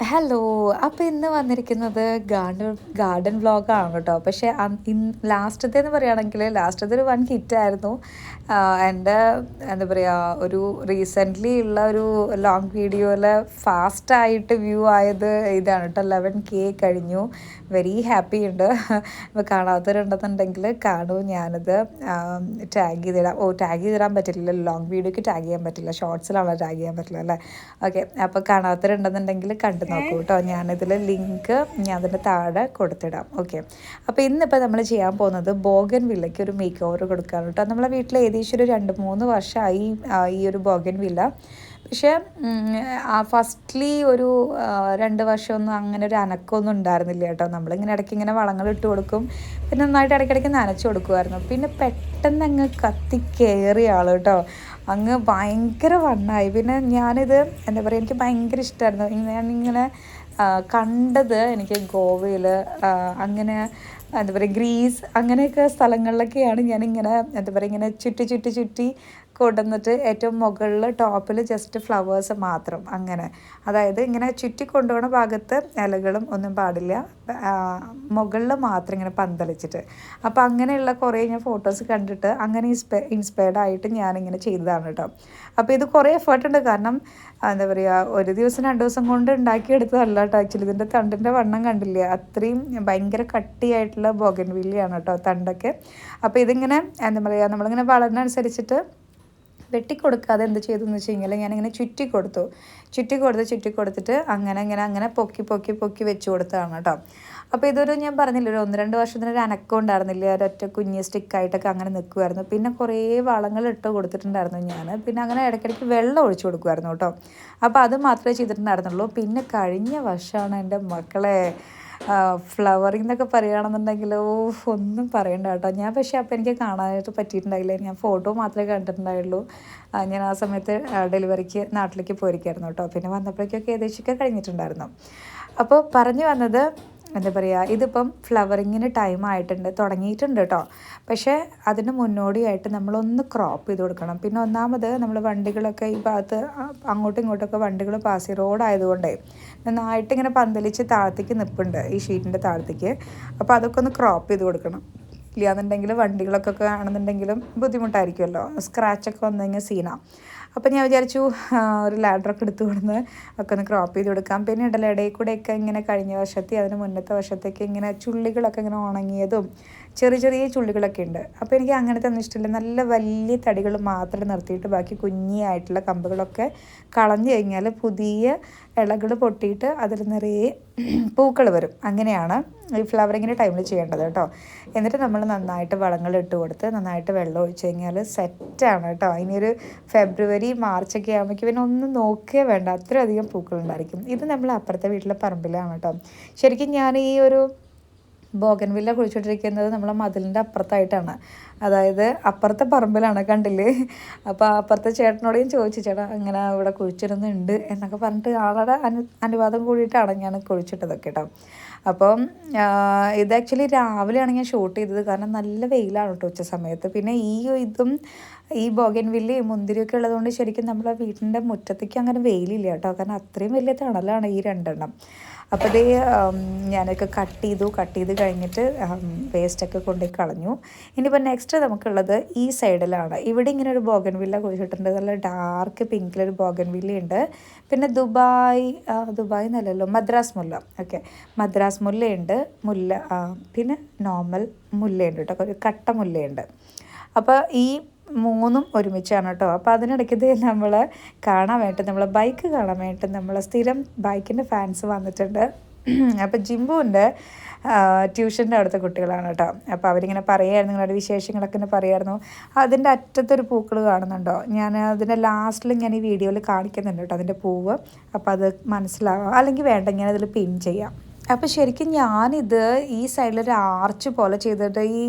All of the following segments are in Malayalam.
ഹലോ. അപ്പോൾ ഇന്ന് വന്നിരിക്കുന്നത് ഗാർഡൻ വ്ളോഗാണ് കേട്ടോ. പക്ഷേ ലാസ്റ്റത്തേന്ന് പറയുകയാണെങ്കിൽ ലാസ്റ്റത്തെ ഒരു വൺ ഹിറ്റായിരുന്നു. എൻ്റെ എന്താ പറയുക, ഒരു റീസെൻ്റ്ലി ഉള്ള ഒരു ലോങ് വീഡിയോയിൽ ഫാസ്റ്റായിട്ട് വ്യൂ ആയത് ഇതാണ് കേട്ടോ. 11K കഴിഞ്ഞു. വെരി ഹാപ്പി ഉണ്ട്. ഇപ്പോൾ കാണാത്തവരുണ്ടെന്നുണ്ടെങ്കിൽ കാണൂ. ഞാനത് ടാഗ് ചെയ്തിടാം. ടാഗ് ചെയ്തിടാൻ പറ്റില്ല, ലോങ് വീഡിയോയ്ക്ക് ടാഗ് ചെയ്യാൻ പറ്റില്ല, ഷോർട്സിലാണല്ലോ ടാഗ് ചെയ്യാൻ പറ്റില്ല അല്ലേ. ഓക്കെ, അപ്പോൾ കാണാത്തവരുണ്ടെന്നുണ്ടെങ്കിൽ കണ്ടു നോക്കൂ കേട്ടോ. ഞാനിതിൽ ലിങ്ക് ഞാൻ അതിൻ്റെ താഴെ കൊടുത്തിടാം. ഓക്കെ, അപ്പോൾ ഇന്നിപ്പോൾ നമ്മൾ ചെയ്യാൻ പോകുന്നത് ബോഗൻ വില്ലയ്ക്ക് ഒരു മേക്ക് ഓവർ കൊടുക്കുകയാണ് കേട്ടോ. നമ്മളെ വീട്ടിൽ ഏകദേശം ഒരു 2-3 വർഷമായി ഈ ഒരു ബോഗൻ വില്ല. പക്ഷേ ഫസ്റ്റ്ലി ഒരു 2 വർഷമൊന്നും അങ്ങനെ ഒരു അനക്കമൊന്നും ഉണ്ടായിരുന്നില്ല കേട്ടോ. നമ്മളിങ്ങനെ ഇടയ്ക്ക് ഇങ്ങനെ വളങ്ങൾ ഇട്ട് കൊടുക്കും, പിന്നെ നന്നായിട്ട് ഇടയ്ക്കിടയ്ക്ക് നനച്ച് കൊടുക്കുമായിരുന്നു. പിന്നെ പെട്ടെന്ന് അങ്ങ് കത്തിക്കേറിയ ആൾ കേട്ടോ, അങ്ങ് ഭയങ്കര വണ്ണായി. പിന്നെ ഞാനിത് എന്താ പറയുക, എനിക്ക് ഭയങ്കര ഇഷ്ടമായിരുന്നു. ഞാനിങ്ങനെ കണ്ടത് എനിക്ക് ഗോവയിൽ അങ്ങനെ എന്താ പറയുക, ഗ്രീസ് അങ്ങനെയൊക്കെ സ്ഥലങ്ങളിലൊക്കെയാണ് ഞാനിങ്ങനെ എന്താ പറയുക, ഇങ്ങനെ ചുറ്റി കൊണ്ടുവന്നിട്ട് ഏറ്റവും മുകളിൽ ടോപ്പിൽ ജസ്റ്റ് ഫ്ലവേഴ്സ് മാത്രം, അങ്ങനെ അതായത് ഇങ്ങനെ ചുറ്റി കൊണ്ടുപോകുന്ന ഭാഗത്ത് ഇലകളും ഒന്നും പാടില്ല, മുകളിൽ മാത്രം ഇങ്ങനെ പന്തലിച്ചിട്ട്. അപ്പോൾ അങ്ങനെയുള്ള കുറേ ഞാൻ ഫോട്ടോസ് കണ്ടിട്ട് അങ്ങനെ ഇൻസ്പയർഡ് ആയിട്ട് ഞാനിങ്ങനെ ചെയ്തതാണ് കേട്ടോ. അപ്പോൾ ഇത് കുറേ എഫേർട്ടുണ്ട്. കാരണം എന്താ പറയുക, ഒരു ദിവസം 2 ദിവസം കൊണ്ട് ഉണ്ടാക്കിയെടുത്തതല്ല കേട്ടോ. ആക്ച്വലി ഇതിൻ്റെ തണ്ടിൻ്റെ വണ്ണം കണ്ടില്ലേ, അത്രയും ഭയങ്കര കട്ടിയായിട്ടുള്ള ബോഗൻവില്ലയാണ് കേട്ടോ തണ്ടൊക്കെ. അപ്പോൾ ഇതിങ്ങനെ എന്താ പറയുക, നമ്മളിങ്ങനെ വളരുന്നതനുസരിച്ചിട്ട് വെട്ടിക്കൊടുക്കാതെ എന്ത് ചെയ്തു എന്ന് വെച്ച് കഴിഞ്ഞാൽ ഞാനിങ്ങനെ ചുറ്റി കൊടുത്തിട്ട് അങ്ങനെ പൊക്കി വെച്ച് കൊടുത്തതാണ് കേട്ടോ. അപ്പോൾ ഇതൊരു ഞാൻ പറഞ്ഞില്ല, ഒരു 1-2 വർഷത്തിനൊരു അനക്കം ഉണ്ടായിരുന്നില്ല. ഒരൊറ്റ കുഞ്ഞ് സ്റ്റിക്കായിട്ടൊക്കെ അങ്ങനെ നിൽക്കുമായിരുന്നു. പിന്നെ കുറേ വളങ്ങൾ ഇട്ട് കൊടുത്തിട്ടുണ്ടായിരുന്നു ഞാൻ. പിന്നെ അങ്ങനെ ഇടയ്ക്കിടയ്ക്ക് വെള്ളം ഒഴിച്ചു കൊടുക്കുമായിരുന്നു കേട്ടോ. അപ്പോൾ അത് മാത്രമേ ചെയ്തിട്ടുണ്ടായിരുന്നുള്ളൂ. പിന്നെ കഴിഞ്ഞ വർഷമാണ് എൻ്റെ മക്കളെ ഫ്ലവറിങ് എന്നൊക്കെ പറയുകയാണെന്നുണ്ടെങ്കിൽ ഒന്നും പറയണ്ട കേട്ടോ. ഞാൻ പക്ഷേ അപ്പോൾ എനിക്ക് കാണാനായിട്ട് പറ്റിയിട്ടുണ്ടായില്ല. ഞാൻ ഫോട്ടോ മാത്രമേ കണ്ടിട്ടുണ്ടായുള്ളൂ. ഞാൻ ആ സമയത്ത് ഡെലിവറിക്ക് നാട്ടിലേക്ക് പോയിരിക്കായിരുന്നു കേട്ടോ. പിന്നെ വന്നപ്പോഴേക്കൊക്കെ ഏകദേശമൊക്കെ കഴിഞ്ഞിട്ടുണ്ടായിരുന്നു. അപ്പോൾ പറഞ്ഞു വന്നത് എന്താ പറയുക, ഇതിപ്പം ഫ്ലവറിങ്ങിന് ടൈം ആയിട്ടുണ്ട്, തുടങ്ങിയിട്ടുണ്ട് കേട്ടോ. പക്ഷേ അതിന് മുന്നോടിയായിട്ട് നമ്മളൊന്ന് ക്രോപ്പ് ചെയ്ത് കൊടുക്കണം. പിന്നെ ഒന്നാമത് നമ്മൾ വണ്ടികളൊക്കെ ഈ ഭാഗത്ത് അങ്ങോട്ടും ഇങ്ങോട്ടൊക്കെ വണ്ടികൾ പാസ് ചെയ്ത് റോഡായതുകൊണ്ടേ നന്നായിട്ട് ഇങ്ങനെ പന്തലിച്ച് താഴത്തേക്ക് നിൽപ്പുണ്ട്, ഈ ഷീറ്റിൻ്റെ താഴത്തേക്ക്. അപ്പോൾ അതൊക്കെ ഒന്ന് ക്രോപ്പ് ചെയ്ത് കൊടുക്കണം. ഇല്ലാന്നുണ്ടെങ്കിൽ വണ്ടികളൊക്കെ ആണെന്നുണ്ടെങ്കിലും ബുദ്ധിമുട്ടായിരിക്കുമല്ലോ, സ്ക്രാച്ചൊക്കെ വന്നു കഴിഞ്ഞാൽ സീനാണ്. അപ്പോൾ ഞാൻ വിചാരിച്ചു ഒരു ലാഡറൊക്കെ എടുത്തു കൊടുന്ന് ഒക്കെ ഒന്ന് ക്രോപ്പ് ചെയ്ത് കൊടുക്കാം. പിന്നെ ഉണ്ടല്ലോ ഇടയിൽ കൂടെയൊക്കെ ഇങ്ങനെ കഴിഞ്ഞ വർഷത്തെ അതിന് മുന്നത്തെ വർഷത്തേക്ക് ഇങ്ങനെ ചുള്ളികളൊക്കെ ഇങ്ങനെ ഉണങ്ങിയതും ചെറിയ ചുള്ളികളൊക്കെ ഉണ്ട്. അപ്പോൾ എനിക്ക് അങ്ങനത്തെ ഒന്നും ഇഷ്ടമില്ല. നല്ല വലിയ തടികൾ മാത്രം നിർത്തിയിട്ട് ബാക്കി കുഞ്ഞിയായിട്ടുള്ള കമ്പുകളൊക്കെ കളഞ്ഞു കഴിഞ്ഞാൽ പുതിയ ഇലകൾ പൊട്ടിയിട്ട് അതിൽ നിറയെ പൂക്കൾ വരും. അങ്ങനെയാണ് ഈ ഫ്ലവറിങ്ങിൻ്റെ ടൈമിൽ ചെയ്യേണ്ടത് കേട്ടോ. എന്നിട്ട് നമ്മൾ നന്നായിട്ട് വളങ്ങൾ ഇട്ട് കൊടുത്ത് നന്നായിട്ട് വെള്ളം ഒഴിച്ച് കഴിഞ്ഞാൽ സെറ്റാണ് കേട്ടോ. ഇനിയൊരു ഫെബ്രുവരി മാർച്ചൊക്കെ ആകുമ്പോഴേക്കും പിന്നെ ഒന്നും നോക്കേ വേണ്ട, അത്രയധികം പൂക്കളുണ്ടായിരിക്കും. ഇത് നമ്മൾ അപ്പുറത്തെ വീട്ടിലെ പറമ്പിലാണ് കേട്ടോ. ശരിക്കും ഞാൻ ഈ ഒരു ബോഗൻവില്ല കുഴിച്ചിട്ടിരിക്കുന്നത് നമ്മളെ മതിലിൻ്റെ അപ്പുറത്തായിട്ടാണ്, അതായത് അപ്പുറത്തെ പറമ്പിലാണ്, കണ്ടില്ലേ. അപ്പോൾ അപ്പുറത്തെ ചേട്ടനോട് ഞാൻ ചോദിച്ചു, ചേട്ടാ ഇങ്ങനെ ഇവിടെ കുഴിച്ചിടുന്നുണ്ട് എന്നൊക്കെ പറഞ്ഞിട്ട് ആളുടെ അനുവാദം കൂടിയിട്ടാണ് ഞാൻ കുഴിച്ചിട്ടതൊക്കെ കേട്ടോ. അപ്പം ഇത് ആക്ച്വലി രാവിലെയാണ് ഞാൻ ഷൂട്ട് ചെയ്തത്, കാരണം നല്ല വെയിലാണ് കേട്ടോ ഉച്ച സമയത്ത്. പിന്നെ ഈ ബോഗൻവില്ലയും മുന്തിരിയൊക്കെ ഉള്ളതുകൊണ്ട് ശരിക്കും നമ്മളെ വീട്ടിൻ്റെ മുറ്റത്തേക്ക് അങ്ങനെ വെയിലില്ല കേട്ടോ, കാരണം അത്രയും വലിയ തണലാണ് ഈ 2 അപ്പോൾ ഇത് ഞാനൊക്കെ കട്ട് ചെയ്ത് കഴിഞ്ഞിട്ട് വേസ്റ്റൊക്കെ കൊണ്ടുപോയി കളഞ്ഞു. ഇനിയിപ്പോൾ നെക്സ്റ്റ് നമുക്കുള്ളത് ഈ സൈഡിലാണ്. ഇവിടെ ഇങ്ങനെ ഒരു ബോഗൻവില്ല കുഴിച്ചിട്ടുണ്ട്, നല്ല ഡാർക്ക് പിങ്കിലൊരു ബോഗൻവില്ലയുണ്ട്. പിന്നെ ദുബായ് എന്നല്ലല്ലോ, മദ്രാസ് മുല്ല. ഓക്കെ, മദ്രാസ് മുല്ലയുണ്ട്, പിന്നെ നോർമൽ മുല്ലയുണ്ട് കേട്ടോ, ഒരു കട്ട മുല്ലയുണ്ട്. അപ്പോൾ ഈ 3 ഒരുമിച്ചാണ് കേട്ടോ. അപ്പോൾ അതിനിടയ്ക്ക് നമ്മൾ കാണാൻ വേണ്ടിയിട്ട്, നമ്മളെ ബൈക്ക് കാണാൻ വേണ്ടിയിട്ട് നമ്മളെ സ്ഥിരം ബൈക്കിൻ്റെ ഫാൻസ് വന്നിട്ടുണ്ട്. അപ്പോൾ ജിംബുവിൻ്റെ ട്യൂഷൻ്റെ അവിടുത്തെ കുട്ടികളാണ് കേട്ടോ. അപ്പോൾ അവരിങ്ങനെ പറയുമായിരുന്നു, നിങ്ങളുടെ വിശേഷങ്ങളൊക്കെ ഇങ്ങനെ പറയുമായിരുന്നു. അതിൻ്റെ അറ്റത്തൊരു പൂക്കൾ കാണുന്നുണ്ടോ, ഞാൻ അതിൻ്റെ ലാസ്റ്റിൽ ഞാൻ ഈ വീഡിയോയിൽ കാണിക്കുന്നുണ്ട് കേട്ടോ അതിൻ്റെ പൂവ്. അപ്പോൾ അത് മനസ്സിലാവാം, അല്ലെങ്കിൽ വേണ്ട ഞാനതിൽ പിൻ ചെയ്യാം. അപ്പോൾ ശരിക്കും ഞാനിത് ഈ സൈഡിലൊരു ആർച്ച് പോലെ ചെയ്തിട്ട്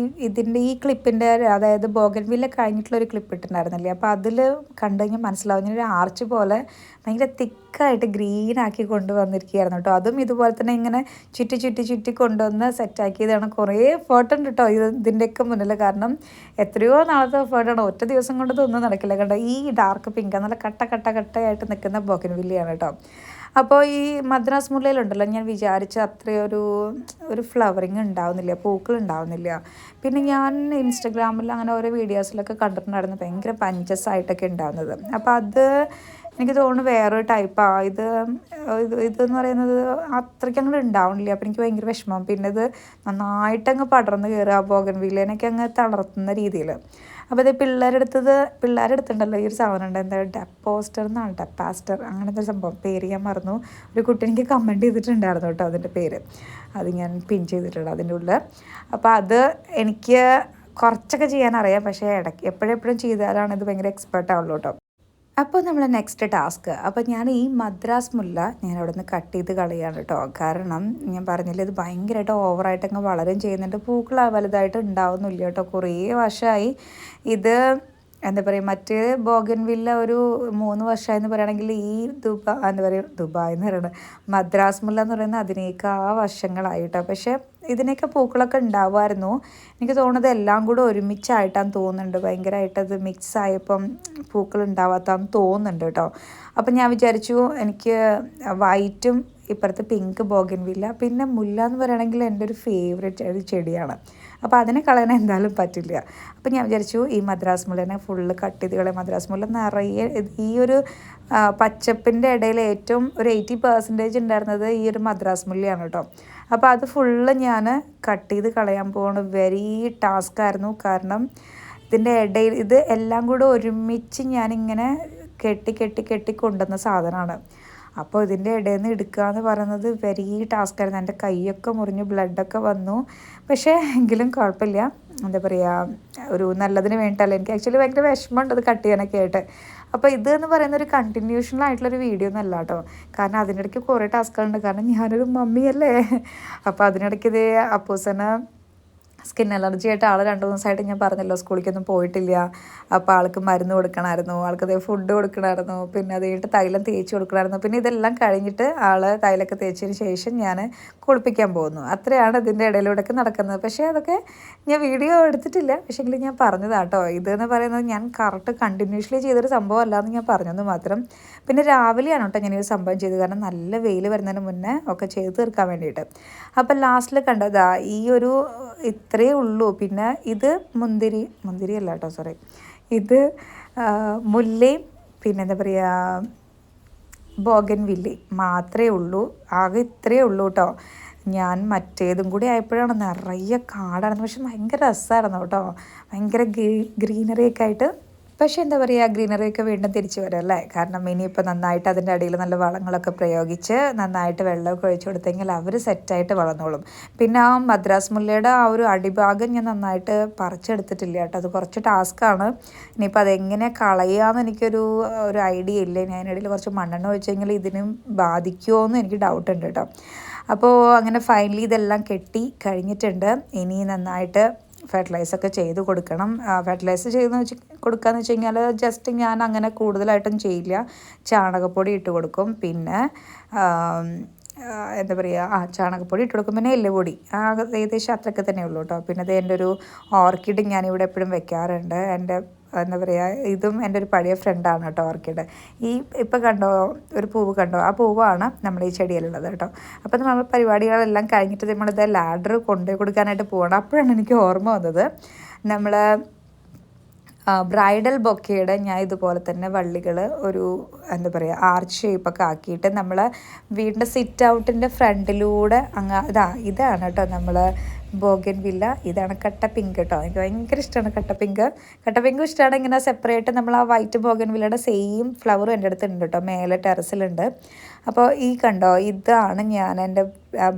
ഇതിൻ്റെ ഈ ക്ലിപ്പിൻ്റെ, അതായത് ബോഗൻവില്ല കഴിഞ്ഞിട്ടുള്ളൊരു ക്ലിപ്പ് ഇട്ടിട്ടുണ്ടായിരുന്നില്ലേ, അപ്പോൾ അതിൽ കണ്ടു കഴിഞ്ഞാൽ മനസ്സിലാവും ഇങ്ങനെ ഒരു ആർച്ച് പോലെ ഭയങ്കര തിക്കായിട്ട് ഗ്രീനാക്കി കൊണ്ടുവന്നിരിക്കുകയായിരുന്നു കേട്ടോ. അതും ഇതുപോലെ തന്നെ ഇങ്ങനെ ചുറ്റി കൊണ്ടുവന്ന് സെറ്റാക്കിയതാണ്. കുറേ എഫേർട്ട് ഉണ്ട് കേട്ടോ ഇതിൻ്റെയൊക്കെ മുന്നിൽ, കാരണം എത്രയോ നാളത്തെ എഫേർട്ടാണ്. ഒറ്റ ദിവസം കൊണ്ട് ഇതൊന്നും നടക്കില്ല. കണ്ടോ, ഈ ഡാർക്ക് പിങ്ക് നല്ല കട്ടയായിട്ട് നിൽക്കുന്ന ബോഗൻവില്ലയാണ് കേട്ടോ. അപ്പോൾ ഈ മദ്രാസ് മുല്ലയിലുണ്ടല്ലോ ഞാൻ വിചാരിച്ച അത്രയൊരു ഫ്ലവറിങ് ഉണ്ടാവുന്നില്ല, പൂക്കൾ ഉണ്ടാവുന്നില്ല. പിന്നെ ഞാൻ ഇൻസ്റ്റഗ്രാമിൽ അങ്ങനെ ഓരോ വീഡിയോസിലൊക്കെ കണ്ടിട്ടുണ്ടായിരുന്നു ഭയങ്കര പഞ്ചസായിട്ടൊക്കെ ഉണ്ടാവുന്നത്. അപ്പോൾ അത് എനിക്ക് തോന്നുന്നു വേറൊരു ടൈപ്പാണ്. ഇതെന്ന് പറയുന്നത് അത്രയ്ക്ക് അങ്ങോട്ട് ഉണ്ടാവണില്ല. അപ്പോൾ എനിക്ക് ഭയങ്കര വിഷമം. പിന്നെ ഇത് നന്നായിട്ടങ്ങ് പടർന്ന് കയറുക, ബോഗൺവില്ലേനൊക്കെ അങ്ങ് തളർത്തുന്ന രീതിയിൽ. അപ്പോൾ ഇത് പിള്ളേരെടുത്തുണ്ടല്ലോ ഈ ഒരു സാധനം ഉണ്ട്, എന്താ ഡെപ്പാസ്റ്റർ അങ്ങനത്തെ സംഭവം, പേര് ഞാൻ മറന്നു. ഒരു കുട്ടി എനിക്ക് കമൻറ്റ് ചെയ്തിട്ടുണ്ടായിരുന്നു കേട്ടോ അതിൻ്റെ പേര്, അത് ഞാൻ പിൻ ചെയ്തിട്ടുണ്ട് അതിൻ്റെ ഉള്ളിൽ. അപ്പോൾ അത് എനിക്ക് കുറച്ചൊക്കെ ചെയ്യാനറിയാം, പക്ഷേ എപ്പോഴെപ്പോഴും ചെയ്താലാണ് ഇത് ഭയങ്കര എക്സ്പേർട്ട് ആവുള്ളൂ കേട്ടോ. അപ്പോൾ നമ്മൾ നെക്സ്റ്റ് ടാസ്ക്, അപ്പോൾ ഞാൻ ഈ മദ്രാസ് മുല്ല ഞാൻ അവിടെ നിന്ന് കട്ട് ചെയ്ത് കളയാണ് കേട്ടോ. കാരണം ഞാൻ പറഞ്ഞില്ല, ഇത് ഭയങ്കരമായിട്ട് ഓവറായിട്ട് അങ്ങ് വളരും ചെയ്യുന്നുണ്ട്, പൂക്കൾ വലുതായിട്ട് ഉണ്ടാവുന്നില്ല കേട്ടോ. കുറേ വർഷമായി ഇത് എന്താ പറയുക, മറ്റ് ബോഗൻവില്ല ഒരു 3 വർഷമായെന്ന് പറയുകയാണെങ്കിൽ ഈ ദുബായ് എന്ന് പറയുന്നത് മദ്രാസ് മുല്ല എന്ന് പറയുന്നത് അതിനേക്കാൾ വർഷങ്ങളായിട്ടോ. പക്ഷേ ഇതിനൊക്കെ പൂക്കളൊക്കെ ഉണ്ടാവുമായിരുന്നു. എനിക്ക് തോന്നുന്നത് എല്ലാം കൂടെ ഒരുമിച്ചായിട്ടാന്ന് തോന്നുന്നുണ്ട്, ഭയങ്കരമായിട്ട് അത് മിക്സ് ആയപ്പം പൂക്കൾ ഉണ്ടാവാത്താന്ന് തോന്നുന്നുണ്ട് കേട്ടോ. അപ്പം ഞാൻ വിചാരിച്ചു എനിക്ക് വൈറ്റും ഇപ്പുറത്ത് പിങ്ക് ബോഗൻവില്ല, പിന്നെ മുല്ല എന്ന് പറയുകയാണെങ്കിൽ എൻ്റെ ഒരു ഫേവറേറ്റ് ഒരു ചെടിയാണ്. അപ്പോൾ അതിനെ കളയാൻ എന്തായാലും പറ്റില്ല. അപ്പോൾ ഞാൻ വിചാരിച്ചു ഈ മദ്രാസ് മുല്ലേനെ ഫുള്ള് കട്ട് ചെയ്ത് കളയാം. മദ്രാസ് മുല്ല നിറയെ ഈ ഒരു പച്ചപ്പിൻ്റെ ഇടയിൽ ഏറ്റവും ഒരു 80% ഉണ്ടായിരുന്നത് ഈ ഒരു മദ്രാസ് മുല്ലയാണ് കേട്ടോ. അപ്പോൾ അത് ഫുള്ള് ഞാൻ കട്ട് ചെയ്ത് കളയാൻ പോകുന്നത് വെരി ടാസ്ക് ആയിരുന്നു. കാരണം ഇതിൻ്റെ ഇടയിൽ ഇത് എല്ലാം കൂടെ ഒരുമിച്ച് ഞാനിങ്ങനെ കെട്ടി കൊണ്ടുവന്ന സാധനമാണ്. അപ്പോൾ ഇതിൻ്റെ ഇടയിൽ നിന്ന് എടുക്കുക എന്ന് പറയുന്നത് വെരി ടാസ്ക് ആയിരുന്നു. എൻ്റെ കൈയൊക്കെ മുറിഞ്ഞ് ബ്ലഡൊക്കെ വന്നു. പക്ഷേ എങ്കിലും കുഴപ്പമില്ല, എന്താ പറയുക, ഒരു നല്ലതിന് വേണ്ടിയിട്ടല്ല. എനിക്ക് ആക്ച്വലി ഭയങ്കര വിഷമമുണ്ട് അത് കട്ട് ചെയ്യാനൊക്കെ ആയിട്ട്. അപ്പോൾ ഇത് എന്ന് പറയുന്ന ഒരു കണ്ടിന്യൂഷണലായിട്ടുള്ളൊരു വീഡിയോ ഒന്നും അല്ല കേട്ടോ. കാരണം അതിനിടയ്ക്ക് കുറേ ടാസ്കുകളുണ്ട്. കാരണം ഞാനൊരു മമ്മിയല്ലേ. അപ്പോൾ അതിനിടയ്ക്ക് ഇത് അപ്പൂസനെ സ്കിൻ അലർജി ആയിട്ട് ആൾ 2 ദിവസമായിട്ട് ഞാൻ പറഞ്ഞല്ലോ സ്കൂളിലേക്കൊന്നും പോയിട്ടില്ല. അപ്പോൾ ആൾക്ക് മരുന്ന് കൊടുക്കണമായിരുന്നു, ആൾക്കത് ഫുഡ് കൊടുക്കണമായിരുന്നു, പിന്നെ അത് കഴിഞ്ഞിട്ട് തൈലം തേച്ച് കൊടുക്കണമായിരുന്നു. പിന്നെ ഇതെല്ലാം കഴിഞ്ഞിട്ട് ആൾ തൈലൊക്കെ തേച്ചതിന് ശേഷം ഞാൻ കുളിപ്പിക്കാൻ പോകുന്നു. അത്രയാണ് ഇതിൻ്റെ ഇടയിലൂടെയൊക്കെ നടക്കുന്നത്. പക്ഷേ അതൊക്കെ ഞാൻ വീഡിയോ എടുത്തിട്ടില്ല, പക്ഷേ എങ്കിലും ഞാൻ പറഞ്ഞതാട്ടോ. ഇതെന്ന് പറയുന്നത് ഞാൻ കറക്റ്റ് കണ്ടിന്യൂസ്ലി ചെയ്തൊരു സംഭവം അല്ലാന്ന് ഞാൻ പറഞ്ഞെന്ന് മാത്രം. പിന്നെ രാവിലെയാണ് കേട്ടോ ഞാൻ ഈ സംഭവം ചെയ്തത്, കാരണം നല്ല വെയിൽ വരുന്നതിന് മുന്നേ ഒക്കെ ചെയ്ത് തീർക്കാൻ വേണ്ടിയിട്ട്. അപ്പം ലാസ്റ്റിൽ കണ്ടതാ ഈ ഒരു ഇത്രയേ ഉള്ളൂ. പിന്നെ ഇത് മുന്തിരി അല്ല കേട്ടോ, സോറി, ഇത് മുല്ലയും പിന്നെ എന്താ പറയുക ബോഗൻവില്ല മാത്രമേ ഉള്ളൂ. ആകെ ഇത്രയേ ഉള്ളൂ കേട്ടോ. ഞാൻ മറ്റേതും കൂടി ആയപ്പോഴാണ് നിറയെ കാടായിരുന്നു. പക്ഷെ ഭയങ്കര രസമായിരുന്നു കേട്ടോ, ഭയങ്കര ഗ്രീനറിയൊക്കെ ആയിട്ട്. പക്ഷേ എന്താ പറയുക, ഗ്രീനറിയൊക്കെ വീണ്ടും തിരിച്ചു വരും അല്ലേ. കാരണം ഇനിയിപ്പോൾ നന്നായിട്ട് അതിൻ്റെ അടിയിൽ നല്ല വളങ്ങളൊക്കെ പ്രയോഗിച്ച് നന്നായിട്ട് വെള്ളമൊക്കെ ഒഴിച്ചു കൊടുത്തെങ്കിൽ അവർ സെറ്റായിട്ട് വളർന്നോളും. പിന്നെ ആ മദ്രാസ് മുല്ലയുടെ ആ ഒരു അടിഭാഗം ഞാൻ നന്നായിട്ട് പറിച്ചെടുത്തിട്ടില്ല കേട്ടോ, അത് കുറച്ച് ടാസ്ക്കാണ്. ഇനിയിപ്പോൾ അതെങ്ങനെ കളയാമെന്ന് എനിക്കൊരു ഐഡിയ ഇല്ല. ഞാൻ അതിനിടയിൽ കുറച്ച് മണ്ണെണ്ണ ഒഴിച്ചെങ്കിൽ ഇതിനും ബാധിക്കുമോ എന്ന് എനിക്ക് ഡൗട്ട് ഉണ്ട് കേട്ടോ. അപ്പോൾ അങ്ങനെ ഫൈനലി ഇതെല്ലാം കെട്ടി കഴിഞ്ഞിട്ടുണ്ട്. ഇനി നന്നായിട്ട് ഫെർട്ടിലൈസൊക്കെ ചെയ്ത് കൊടുക്കണം. ഫെർട്ടിലൈസ് കൊടുക്കുകയെന്ന് വെച്ച് കഴിഞ്ഞാൽ ജസ്റ്റ് ഞാൻ അങ്ങനെ കൂടുതലായിട്ടും ചെയ്യില്ല, ചാണകപ്പൊടി ഇട്ട് കൊടുക്കും. പിന്നെ എന്താ പറയുക, ചാണകപ്പൊടി ഇട്ട് കൊടുക്കും, പിന്നെ എല്ലുപൊടി, ഏകദേശം അത്രയൊക്കെ തന്നെ ഉള്ളൂ കേട്ടോ. പിന്നെ അത് എൻ്റെ ഒരു ഓർക്കിഡ് ഞാനിവിടെ എപ്പോഴും വെക്കാറുണ്ട്. എൻ്റെ എന്താ പറയുക, ഇതും എൻ്റെ ഒരു പഴയ ഫ്രണ്ടാണ് കേട്ടോ ഓർക്കിഡ്. ഇപ്പം കണ്ടോ ഒരു പൂവ് കണ്ടോ, ആ പൂവാണ് നമ്മുടെ ഈ ചെടിയിലുള്ളത് കേട്ടോ. അപ്പോൾ നമ്മൾ പരിപാടികളെല്ലാം കഴിഞ്ഞിട്ട് നമ്മളിത് ലാഡർ കൊണ്ടുപോയി കൊടുക്കാനായിട്ട് പോകണം. അപ്പോഴാണ് എനിക്ക് ഓർമ്മ വന്നത്, നമ്മൾ ബ്രൈഡൽ ബൊക്കയുടെ ഞാൻ ഇതുപോലെ തന്നെ വള്ളികൾ ഒരു എന്താ പറയുക ആർച്ച് ഷേപ്പൊക്കെ ആക്കിയിട്ട് നമ്മൾ വീടിൻ്റെ സിറ്റ് ഔട്ടിൻ്റെ ഫ്രണ്ടിലൂടെ ഇതാണ് കേട്ടോ നമ്മൾ ബോഗൻവില്ല. ഇതാണ് കട്ട പിങ്ക് കേട്ടോ, എനിക്ക് ഭയങ്കര ഇഷ്ടമാണ് കട്ട പിങ്കും ഇഷ്ടമാണ്. ഇങ്ങനെ സെപ്പറേറ്റ് നമ്മൾ ആ വൈറ്റ് ബോഗൻവില്ലയുടെ സെയിം ഫ്ലവറും എൻ്റെ അടുത്ത് ഉണ്ട് കേട്ടോ, മേലെ ടെറസിലുണ്ട്. അപ്പോൾ ഈ കണ്ടോ, ഇതാണ് ഞാൻ എൻ്റെ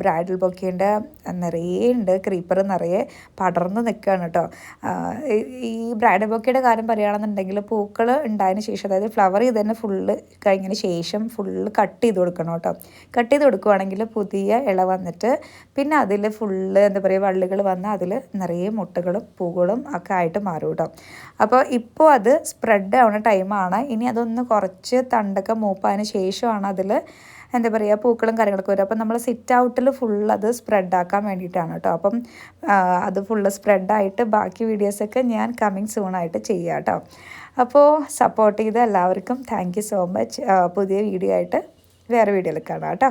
ബ്രൈഡൽ ബൊക്കേൻ്റെ നിറയെ ഉണ്ട്, ക്രീപ്പർ നിറയെ പടർന്ന് നിൽക്കുകയാണ് കേട്ടോ. ഈ ബ്രൈഡൽ ബൊക്കയുടെ കാര്യം പറയുകയാണെന്നുണ്ടെങ്കിൽ പൂക്കൾ ഉണ്ടായതിന് ശേഷം, അതായത് ഫ്ലവർ ചെയ്ത് തന്നെ ഫുള്ള് കഴിഞ്ഞതിന് ശേഷം ഫുള്ള് കട്ട് ചെയ്ത് കൊടുക്കണം കേട്ടോ. കട്ട് ചെയ്ത് കൊടുക്കുകയാണെങ്കിൽ പുതിയ ഇല വന്നിട്ട് പിന്നെ അതിൽ ഫുള്ള് എന്താ പറയുക വള്ളികൾ വന്ന് അതിൽ നിറയെ മുട്ടകളും പൂക്കളും ഒക്കെ ആയിട്ട് മാറും കേട്ടോ. അപ്പോൾ ഇപ്പോൾ അത് സ്പ്രെഡ് ആവുന്ന ടൈമാണ്. ഇനി അതൊന്ന് കുറച്ച് തണ്ടൊക്കെ മൂപ്പതിന് ശേഷമാണ് അതിൽ എന്താ പറയുക പൂക്കളും കാര്യങ്ങളൊക്കെ വരും. അപ്പം നമ്മൾ സിറ്റ് ഔട്ടിൽ ഫുള്ള് അത് സ്പ്രെഡാക്കാൻ വേണ്ടിയിട്ടാണ് കേട്ടോ. അപ്പം അത് ഫുള്ള് സ്പ്രെഡായിട്ട് ബാക്കി വീഡിയോസൊക്കെ ഞാൻ കമ്മിങ് സൂണായിട്ട് ചെയ്യാം കേട്ടോ. അപ്പോൾ സപ്പോർട്ട് ചെയ്ത എല്ലാവർക്കും താങ്ക് യു സോ മച്ച്. പുതിയ വീഡിയോ ആയിട്ട് വേറെ വീഡിയോയിൽ കാണാം കേട്ടോ.